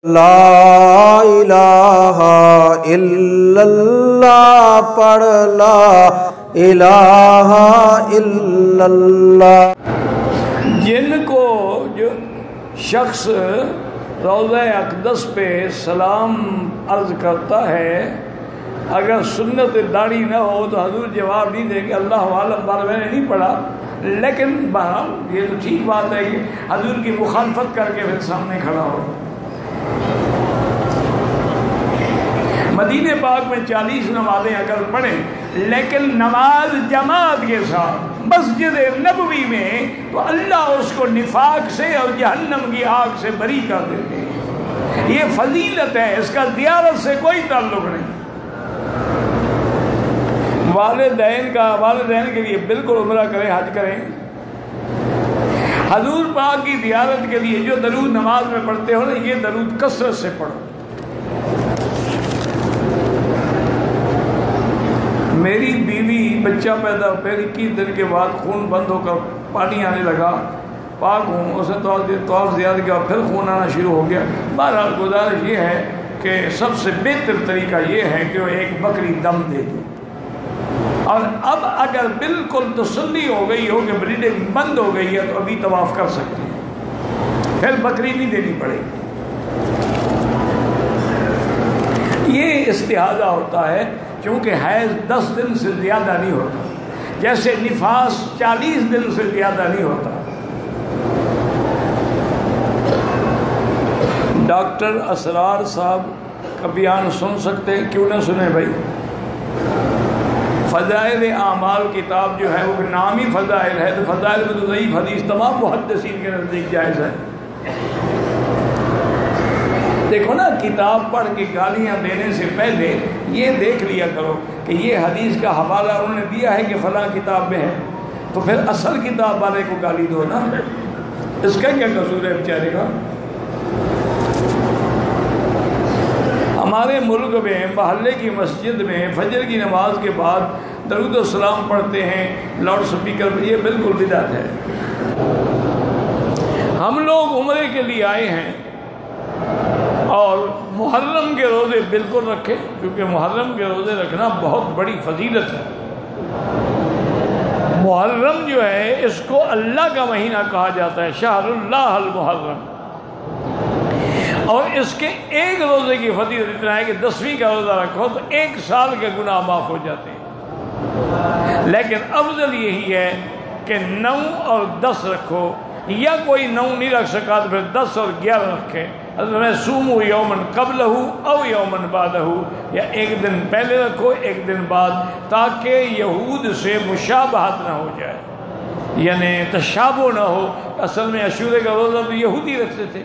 لا الہ الا اللہ پڑھ لا الہ الا اللہ۔ جن کو جو شخص روضہ اقدس پہ سلام عرض کرتا ہے، اگر سنت داڑھی نہ ہو تو حضور جواب نہیں دیں گے اللہ عالم، بار میں نے نہیں پڑھا، لیکن بہرحال یہ تو ٹھیک بات ہے کہ حضور کی مخالفت کر کے پھر سامنے کھڑا ہو۔ مدینہ پاک میں 40 نمازیں اگر پڑھیں لیکن نماز جماعت کے ساتھ مسجد نبوی میں، تو اللہ اس کو نفاق سے اور جہنم کی آگ سے بری کر دیتے ہیں۔ یہ فضیلت ہے، اس کا زیارت سے کوئی تعلق نہیں۔ والدین کے لیے بالکل عمرہ کریں، حج کریں۔ حضور پاک کی زیارت کے لیے جو درود نماز میں پڑھتے ہو نا، یہ درود کثرت سے پڑھو۔ میری بیوی بچہ پیدا پھر 21 دن کے بعد خون بند ہو کر پانی آنے لگا، پاک ہوں، اس نے طواف زیادہ کیا، پھر خون آنا شروع ہو گیا۔ بہرحال گزارش یہ ہے کہ سب سے بہتر طریقہ یہ ہے کہ وہ ایک بکری دم دے دو، اور اب اگر بالکل تسلی ہو گئی ہو کہ بلیڈنگ بند ہو گئی ہے تو ابھی طواف کر سکتے ہیں، پھر بکری نہیں دینی پڑے گی۔ یہ استحاضہ ہوتا ہے کیونکہ حیض 10 دن سے زیادہ نہیں ہوتا، جیسے نفاس 40 دن سے زیادہ نہیں ہوتا۔ ڈاکٹر اسرار صاحب کا بیان سن سکتے ہیں؟ کیوں نہ سنیں بھائی؟ فضائل اعمال کتاب جو ہے وہ نام ہی فضائل ہے، تو فضائل میں تو ضعیف حدیث تمام محدثین کے نزدیک جائز ہے۔ دیکھو نا، کتاب پڑھ کے گالیاں دینے سے پہلے یہ دیکھ لیا کرو کہ یہ حدیث کا حوالہ انہوں نے دیا ہے کہ فلاں کتاب میں ہے، تو پھر اصل کتاب والے کو گالی دو نا، اس کا کیا قصور ہے بیچارے کا؟ ہمارے ملک میں محلے کی مسجد میں فجر کی نماز کے بعد درود و سلام پڑھتے ہیں لاؤڈ سپیکر پہ، یہ بالکل بدعت ہے۔ ہم لوگ عمرے کے لیے آئے ہیں اور محرم کے روزے بالکل رکھیں، کیونکہ محرم کے روزے رکھنا بہت بڑی فضیلت ہے۔ محرم جو ہے اس کو اللہ کا مہینہ کہا جاتا ہے، شہر اللہ المحرم، اور اس کے ایک روزے کی فضیلت اتنا ہے کہ 10ویں کا روزہ رکھو تو 1 سال کے گناہ معاف ہو جاتے ہیں۔ لیکن افضل یہی ہے کہ 9 اور 10 رکھو، یا کوئی 9 نہیں رکھ سکا تو پھر 10 اور 11 رکھیں۔ سومو یومن قبلہ او یومن بعدہ، یا ایک دن پہلے رکھو ایک دن بعد، تاکہ یہود سے مشابہت نہ ہو جائے، یعنی تشابہ نہ ہو۔ اصل میں عاشورے کا روزہ تو یہودی رکھتے تھے،